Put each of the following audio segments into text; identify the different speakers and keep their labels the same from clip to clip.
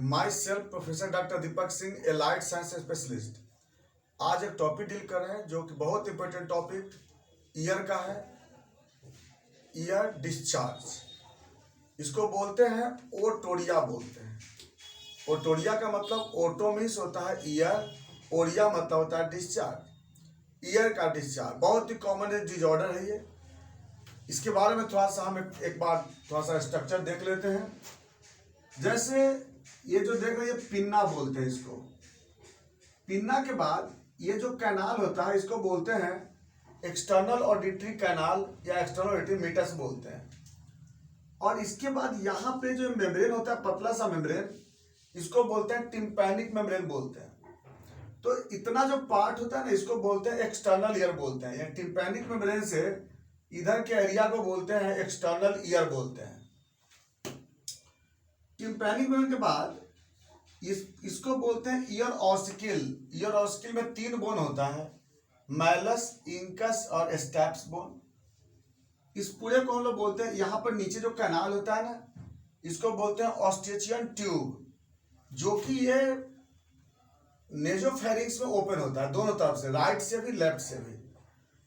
Speaker 1: My self professor doctor Deepak Singh, allied science specialist. आज एक topic deal कर रहे हैं जो कि बहुत इंपॉर्टेंट टॉपिक ईयर का है। ईयर डिस्चार्ज इसको बोलते हैं, ओटोरिया बोलते हैं। ओटोरिया का मतलब ओटो मीन्स होता है ईयर, ओरिया मतलब होता है डिस्चार्ज। ईयर का डिस्चार्ज बहुत ही कॉमन डिसऑर्डर है ये। इसके बारे में थोड़ा सा हम एक बार थोड़ा सा स्ट्रक्चर देख लेते हैं। जैसे ये जो देख रहे हैं, ये पिन्ना बोलते हैं इसको। पिन्ना के बाद ये जो कैनाल होता है इसको बोलते हैं एक्सटर्नल ऑडिटरी कैनाल या एक्सटर्नल ऑडिटरी मीटस बोलते हैं। और इसके बाद यहाँ पे जो मेम्ब्रेन होता है, पतला सा मेम्ब्रेन, इसको बोलते हैं टिम्पैनिक मेम्ब्रेन बोलते हैं। तो इतना जो पार्ट होता है ना, इसको बोलते हैं एक्सटर्नल ईयर बोलते हैं। या टिम्पैनिक मेम्ब्रेन से इधर के एरिया को बोलते हैं एक्सटर्नल ईयर बोलते हैं। टिम्पैनिक मेम्ब्रेन के बाद इसको बोलते हैं ईयर ऑस्किल। ईयर ऑस्किल में 3 बोन होता है, मैलस, इंकस और स्टेप्स बोन। इस पूरे को हम लोग बोलते हैं, यहाँ पर नीचे जो कैनाल होता है ना, इसको बोलते हैं ऑस्ट्रेचियन ट्यूब, जो कि ये नेजोफेरिंक्स में ओपन होता है दोनों तरफ से, राइट से भी लेफ्ट से भी।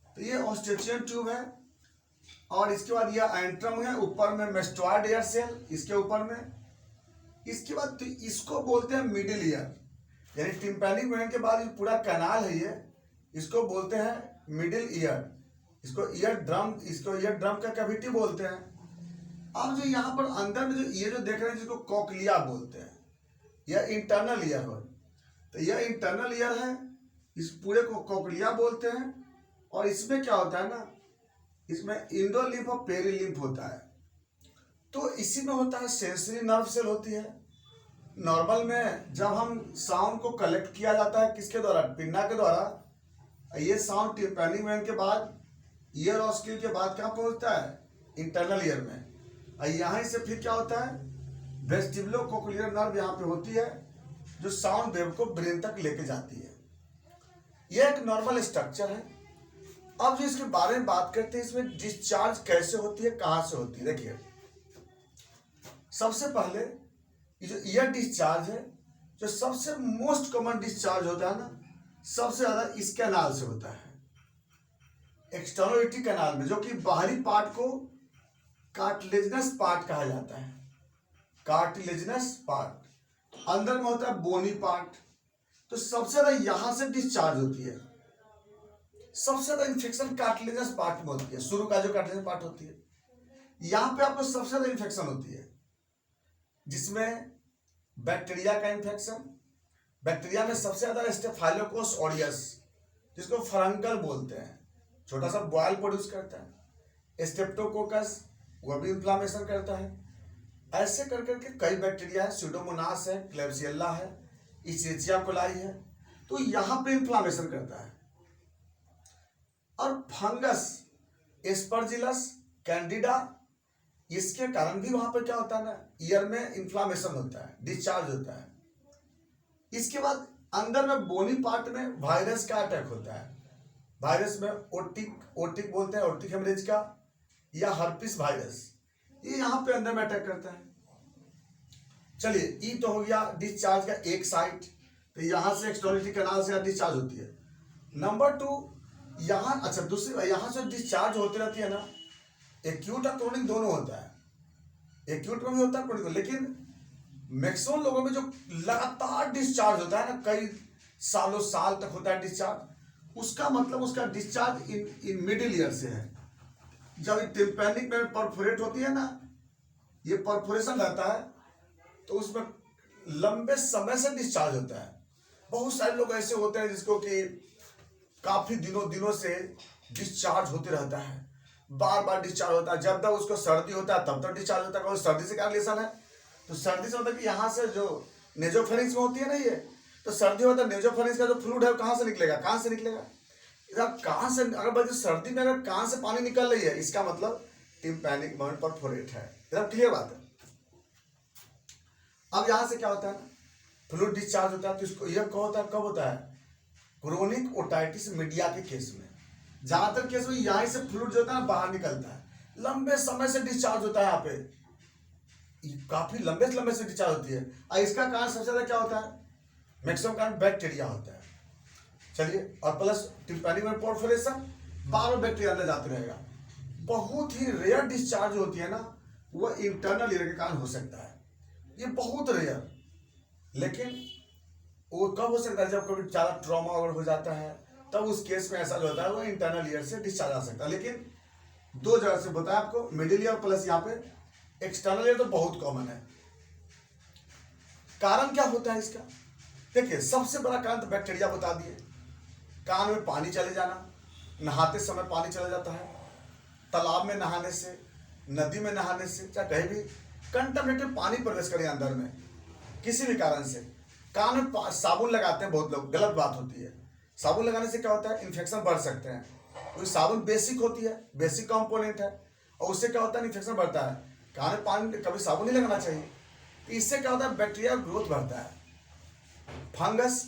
Speaker 1: तो ये ऑस्ट्रेचियन ट्यूब है। और इसके बाद ये एंट्रम है, ऊपर में मेस्टोइड एयर सेल, इसके ऊपर में। इसके बाद तो इसको बोलते हैं मिडिल ईयर, यानी टिम्पैनिक मेम्ब्रेन के बाद ये पूरा कैनाल है ये, इसको बोलते हैं मिडिल ईयर। इसको ईयर ड्रम का कैविटी बोलते हैं। अब जो यहाँ पर अंदर में जो ये जो देख रहे हैं, जिसको कोक्लिया बोलते हैं, यह इंटरनल ईयर हो। तो यह इंटरनल ईयर है, इस पूरे को कोक्लिया बोलते हैं। और इसमें क्या होता है ना, इसमें इंडोलिम्फ और पेरिलिम्फ होता है। तो इसी में होता है सेंसरी नर्व सेल होती है। नॉर्मल में जब हम साउंड को कलेक्ट किया जाता है, किसके द्वारा, पिन्ना के द्वारा। ये साउंड टिम्पैनिक मेम्ब्रेन के बाद, ईयर ऑस्किल के बाद कहाँ पहुंचता है, इंटरनल ईयर में। और यहाँ से फिर क्या होता है, वेस्टिबुलो कोक्लियर नर्व यहाँ पे होती है, जो साउंड वेव को ब्रेन तक लेके जाती है। यह एक नॉर्मल स्ट्रक्चर है। अब जो इसके बारे में बात करते हैं, इसमें डिस्चार्ज कैसे होती है, कहाँ से होती है। देखिए, सबसे पहले ये जो ईयर डिस्चार्ज है, जो सबसे मोस्ट कॉमन डिस्चार्ज होता है ना, सबसे ज्यादा इस कैनाल से होता है, एक्सटर्नल ऑडिटरी कैनाल में, जो कि बाहरी पार्ट को कार्टिलेजिनस पार्ट कहा जाता है। कार्टिलेजिनस पार्ट अंदर में होता है बोनी पार्ट। तो सबसे ज्यादा यहां से डिस्चार्ज होती है। सबसे ज्यादा इन्फेक्शन कार्टिलेजिनस पार्ट में होती है, शुरू का जो कार्टिलेजिनस पार्ट होती है, यहां पे आपको सबसे ज्यादा इन्फेक्शन होती है, जिसमें बैक्टीरिया का इन्फेक्शन। बैक्टीरिया में सबसे ज्यादा स्टेफाइलोकोकस ऑरियस, जिसको फरंकल बोलते हैं, छोटा सा बॉयल प्रोड्यूस करता है। स्टेप्टोकोकस, वह भी इन्फ्लामेशन करता है। ऐसे कर करके कई बैक्टीरिया है, स्यूडोमोनास है, क्लेब्सिएला है, इचेरिचिया कोलाई है। तो यहाँ पे इन्फ्लामेशन करता है। और फंगस, एस्परजिलस, कैंडिडा, इसके कारण भी वहां पर क्या होता है ना, ईयर में इन्फ्लामेशन होता है, डिस्चार्ज होता है। इसके बाद अंदर में बोनी पार्ट में वायरस का अटैक होता है। वायरस में ओटिक बोलते हैं, ओटिक हेमरेज का, या हर्पिस वायरस, ये यहाँ पे अंदर में अटैक करता है। चलिए, ये तो हो गया डिस्चार्ज का एक साइड। तो यहाँ से एक्सटर्नल कैनाल से डिस्चार्ज होती है। नंबर 2, यहाँ अच्छा दूसरी, यहाँ से डिस्चार्ज होती रहती है ना, एक्यूट और क्रोनिक दोनों होता है। एक्यूट में भी होता है, क्रोनिक, लेकिन मैक्सिमम लोगों में जो लगातार डिस्चार्ज होता है ना, कई सालों साल तक होता है डिस्चार्ज, उसका मतलब उसका डिस्चार्ज इन मिडिल ईयर से है। जब टिम्पैनिक में परफोरेट होती है ना, ये परफोरेशन रहता है, तो उसमें लंबे समय से डिस्चार्ज होता है। बहुत सारे लोग ऐसे होते हैं जिसको कि काफी दिनों से डिस्चार्ज होते रहता है, बार बार डिस्चार्ज होता है। जब तक उसको सर्दी होता है तब तक डिस्चार्ज होता है। सर्दी से क्या रिलेशन है, तो सर्दी से होता है कि यहाँ से जो नेजोफेरिंक्स में होती है ना ये, तो सर्दी होता है, नेजोफेरिंक्स का जो फ्लूइड है कहाँ से निकलेगा, कहाँ से निकलेगा, इधर कहाँ से। अगर भाई सर्दी में अगर कहाँ से पानी निकल रही है, इसका मतलब टिम्पैनिक मेम्ब्रेन परफोरेट है। एकदम क्लियर बात है। अब यहाँ से क्या होता है ना, फ्लूइड डिस्चार्ज होता है। तो इसको यह कब होता है, क्रोनिक ओटाइटिस मीडिया के केस में। ज्यादातर केस में यहीं से फ्लूइड जो होता है बाहर निकलता है, लंबे समय से डिस्चार्ज होता है यहाँ पे। काफी लंबे से डिस्चार्ज होती है। और इसका कारण सबसे ज्यादा क्या होता है? मैक्सिमम कारण बैक्टीरिया होता है। चलिए, और plus tympanic when proliferation, bar bar bacteria अंदर जाते रहेगा। बहुत ही रेयर डिस्चार्ज होती है ना, वह इंटरनल ईयर के कारण हो सकता है। ये बहुत रेयर, लेकिन वो कब हो सकता है? जब कभी ज्यादा ट्रॉमा अगर हो जाता है, तब उस केस में ऐसा जो होता है वो इंटरनल ईयर से डिस्चार्ज आ सकता है। लेकिन दो जगह से बताया आपको, मिडिल ईयर प्लस यहाँ पे एक्सटर्नल ईयर तो बहुत कॉमन है। कारण क्या होता है इसका? देखिए, सबसे बड़ा कारण तो बैक्टीरिया बता दिए। कान में पानी चले जाना, नहाते समय पानी चला जाता है, तालाब में नहाने से, नदी में नहाने से, चाहे कहीं भी कंटामिनेटेड पानी प्रवेश करे अंदर में, किसी भी कारण से। कान में साबुन लगाते हैं बहुत लोग, गलत बात होती है। साबुन लगाने से क्या होता है? इन्फेक्शन बढ़ सकते हैं। क्योंकि साबुन बेसिक होती है, बेसिक कंपोनेंट है, और उससे क्या होता है? इन्फेक्शन बढ़ता है। कान में पानी कभी साबुन नहीं लगाना चाहिए। तो इससे क्या होता है? बैक्टीरिया ग्रोथ बढ़ता है। फंगस,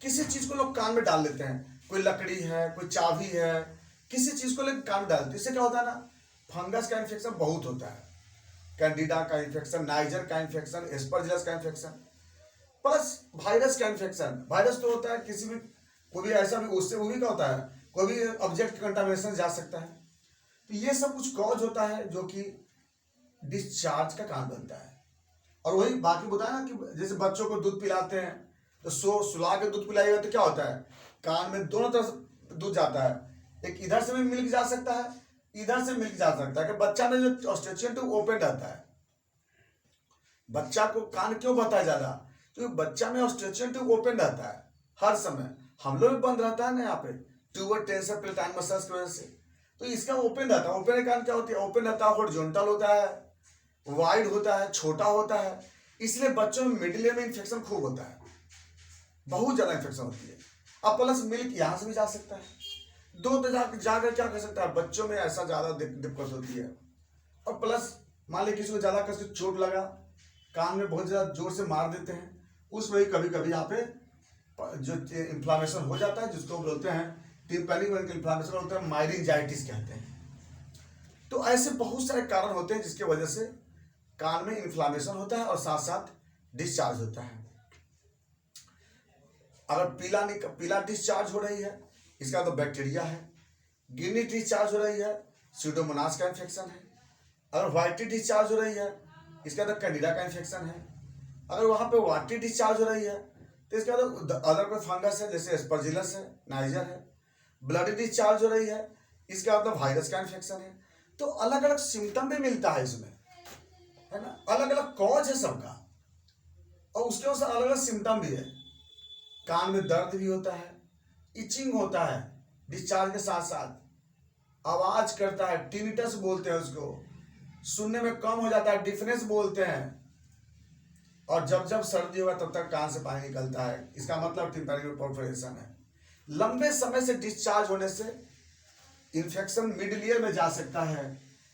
Speaker 1: किसी चीज को लोग कान में डाल लेते हैं, कोई लकड़ी है, कोई चाबी है, किसी चीज को लेकर कान में डालते हैं। इससे क्या होता है ना, फंगस का इन्फेक्शन बहुत होता है। कैंडिडा का इन्फेक्शन, नाइजर का इन्फेक्शन, एस्परजिलस का इन्फेक्शन, प्लस वायरस का इन्फेक्शन। वायरस तो होता है किसी भी, कोई भी ऐसा भी, उससे वो भी क्या होता है, कोई भी ऑब्जेक्ट कंटामिनेशन जा सकता है। तो ये सब कुछ कॉज होता है जो कि डिस्चार्ज का कारण बनता है। और वही बाकी बताया ना कि जैसे बच्चों को दूध पिलाते हैं, तो सुला के दूध पिलाइएगा तो क्या होता है? कान में दोनों तरफ से दूध जाता है। एक इधर से भी मिल्क जा सकता है, इधर से मिल्क जा सकता है, कि बच्चा में जो ऑस्ट्रेचियन ट्यूब ओपन रहता है। बच्चा को कान क्यों बताया ज्यादा? क्योंकि बच्चा में ऑस्ट्रेचियन ट्यूब ओपन रहता है हर समय। हम लोग भी बंद रहता है ना यहाँ पे, ट्यूबर टेंसर पेल्टाइन मसल्स की वजह से। तो इसका ओपन रहता है। ओपन के कारण क्या होती है? ओपन रहता है, हॉरिजॉन्टल होता है, वाइड होता है, छोटा होता है। इसलिए बच्चों में मिडिल ईयर में इन्फेक्शन खूब होता है, बहुत ज्यादा इन्फेक्शन होती है। अब प्लस मिल्क यहाँ से भी जा सकता है। दो तो जाकर क्या कर सकता है? बच्चों में ऐसा ज्यादा दिक्कत होती है। और प्लस मान लीजिए किसी को ज्यादा कर चोट लगा, कान में बहुत ज्यादा जोर से मार देते हैं, उसमें भी कभी कभी यहाँ पे जो इन्फ्लामेशन हो जाता है, जिसको बोलते हैं टिम्पैनिक वेन इन्फ्लामेशन होता है, माइरिंजाइटिस कहते हैं। तो ऐसे बहुत सारे कारण होते हैं जिसके वजह से कान में इन्फ्लामेशन होता है और साथ साथ डिस्चार्ज होता है। अगर पीला डिस्चार्ज हो रही है, इसका तो बैक्टीरिया है। गिनी डिस्चार्ज हो रही है, स्यूडोमोनास का इन्फेक्शन है। अगर व्हाइटी डिस्चार्ज हो रही है, इसका तो कैंडिडा का इन्फेक्शन है। अगर वहां पे वाटी डिस्चार्ज हो रही है, तो इसका तो अदर कोई फंगस है, जैसे एस्परजिलस है, नाइजर है। ब्लडी डिस्चार्ज हो रही है, इसका मतलब वायरस का इन्फेक्शन है। तो अलग अलग सिम्टम भी मिलता है इसमें, है ना, अलग अलग कॉज है सबका, और उसके अनुसार अलग अलग सिम्टम भी है। कान में दर्द भी होता है, इचिंग होता है डिस्चार्ज के साथ साथ, आवाज करता है, टिनिटस बोलते हैं उसको, सुनने में कम हो जाता है, डिफनेस बोलते हैं। और जब जब सर्दी होगा तब तक कान से पानी निकलता है, इसका मतलब टिम्पैनिक प्रोलिफरेशन है। लंबे समय से डिस्चार्ज होने से इन्फेक्शन मिडिल ईयर में जा सकता है,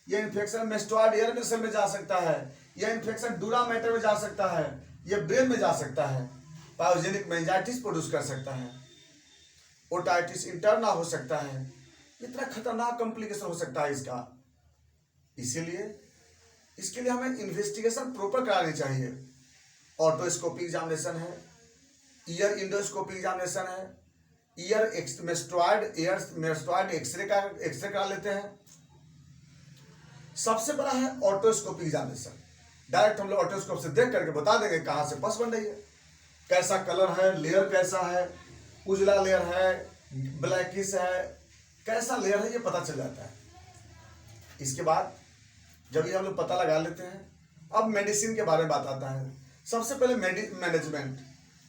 Speaker 1: यह इन्फेक्शन मेस्टोइड ईयर में जा सकता है, यह इन्फेक्शन डूरा मैटर में जा सकता है, यह ब्रेन में जा सकता है, पायोजेनिक मेनिंजाइटिस प्रोड्यूस कर सकता है, ओटाइटिस इंटरना हो सकता है। इतना खतरनाक कॉम्प्लिकेशन हो सकता है इसका। इसीलिए इसके लिए हमें इन्वेस्टिगेशन प्रॉपर करानी चाहिए। ऑटोस्कोपी एग्जामिनेशन है, ईयर इंडोस्कोपी एग्जामिनेशन है, ईयर मेस्टोइड एक्सरे करा लेते हैं। सबसे बड़ा है ऑटोस्कोपी एग्जामिनेशन। डायरेक्ट हम लोग ऑटोस्कोप से देख करके बता देंगे कहाँ से पस बन रही है, कैसा कलर है, लेयर कैसा है, उजला लेयर है, ब्लैकिश है, कैसा लेयर है, ये पता चल जाता है। इसके बाद जब ये हम लोग पता लगा लेते हैं, अब मेडिसिन के बारे में बात आता है। सबसे पहले मैनेजमेंट।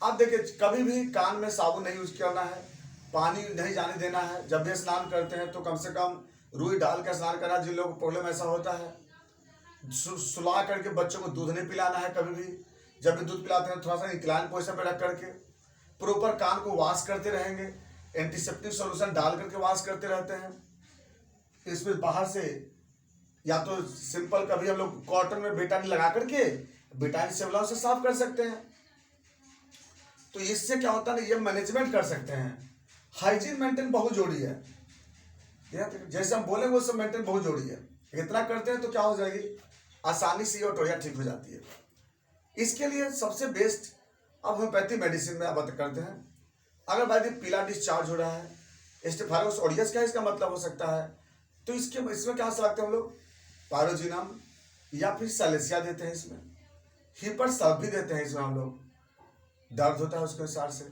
Speaker 1: आप देखिए, कभी भी कान में साबुन नहीं यूज करना है, पानी नहीं जाने देना है। जब भी स्नान करते हैं तो कम से कम रुई डाल कर स्नान करना। जिन लोगों को प्रॉब्लम ऐसा होता है, सुला करके बच्चों को दूध नहीं पिलाना है कभी भी। जब भी दूध पिलाते हैं थोड़ा सा इंक्लाइन पोजीशन पे रख करके प्रॉपर कान को वॉश करते रहेंगे, एंटीसेप्टिक सॉल्यूशन डाल करके वॉश करते रहते हैं। इसमें बाहर से या तो सिंपल कभी हम लोग कॉटन में बेटाडीन लगा करके बेटाडीन सेवलाओं से साफ कर सकते हैं। तो इससे क्या होता है, ये मैनेजमेंट कर सकते हैं। हाइजीन मेंटेन बहुत जरूरी है, जैसे हम बोलेंगे वो सब मेंटेन बहुत जरूरी है। इतना करते हैं तो क्या हो जाएगी, आसानी से ये ओटोरिया ठीक हो जाती है। इसके लिए सबसे बेस्ट अब होम्योपैथी मेडिसिन में बात करते हैं। अगर भाई पीला डिस्चार्ज हो रहा है, स्टेफाइलोकोकस ऑरियस क्या इसका मतलब हो सकता है, तो इसमें क्या लगता है हम लोग पायरोजिनम या फिर सैलेसिया देते हैं, इसमें हीपर सब भी देते हैं, इसमें हम लोग दर्द होता है उसके अनुसार से।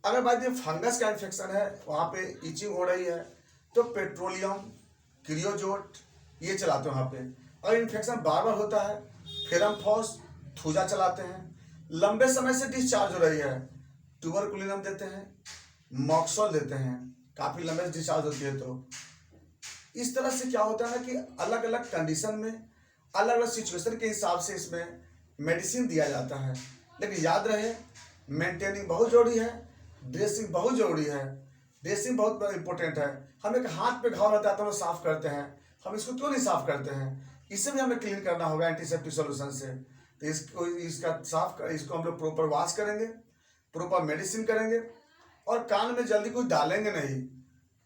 Speaker 1: अगर भाई ये फंगस का इन्फेक्शन है, वहाँ पे इचिंग हो रही है, तो पेट्रोलियम क्रियोजोट ये चलाते हैं वहाँ पे। अगर इन्फेक्शन बार बार होता है, फेरमफॉस थूजा चलाते हैं। लंबे समय से डिस्चार्ज हो रही है, ट्यूबरकुलिनम देते हैं, मॉक्सोल देते हैं, काफ़ी लंबे से डिस्चार्ज होती है। तो इस तरह से क्या होता है ना कि अलग अलग कंडीशन में अलग अलग सिचुएशन के हिसाब से इसमें मेडिसिन दिया जाता है। लेकिन याद रहे मेंटेनिंग बहुत जरूरी है, ड्रेसिंग बहुत जरूरी है। ड्रेसिंग बहुत इंपॉर्टेंट है। हम एक हाथ पे घाव रहता है तो हम साफ करते हैं, हम इसको क्यों नहीं साफ करते हैं, इसे भी हमें क्लीन करना होगा एंटीसेप्टिक सोल्यूशन से। तो इसको हम लोग प्रॉपर वॉश करेंगे, प्रॉपर मेडिसिन करेंगे, और कान में जल्दी कुछ डालेंगे नहीं।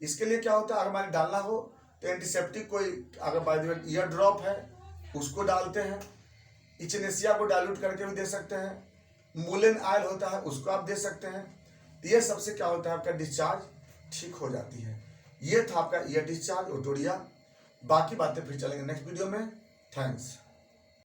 Speaker 1: इसके लिए क्या होता है, अगर हमारे डालना हो तो एंटीसेप्टिक कोई अगर by the way year drop है उसको डालते हैं, इचनेसिया को डाइल्यूट करके भी दे सकते हैं, मूलन ऑयल होता है उसको आप दे सकते हैं। ये सबसे क्या होता है आपका डिस्चार्ज ठीक हो जाती है। ये था आपका ईयर डिस्चार्ज ओटोरिया। बाकी बातें फिर चलेंगे नेक्स्ट वीडियो में। थैंक्स।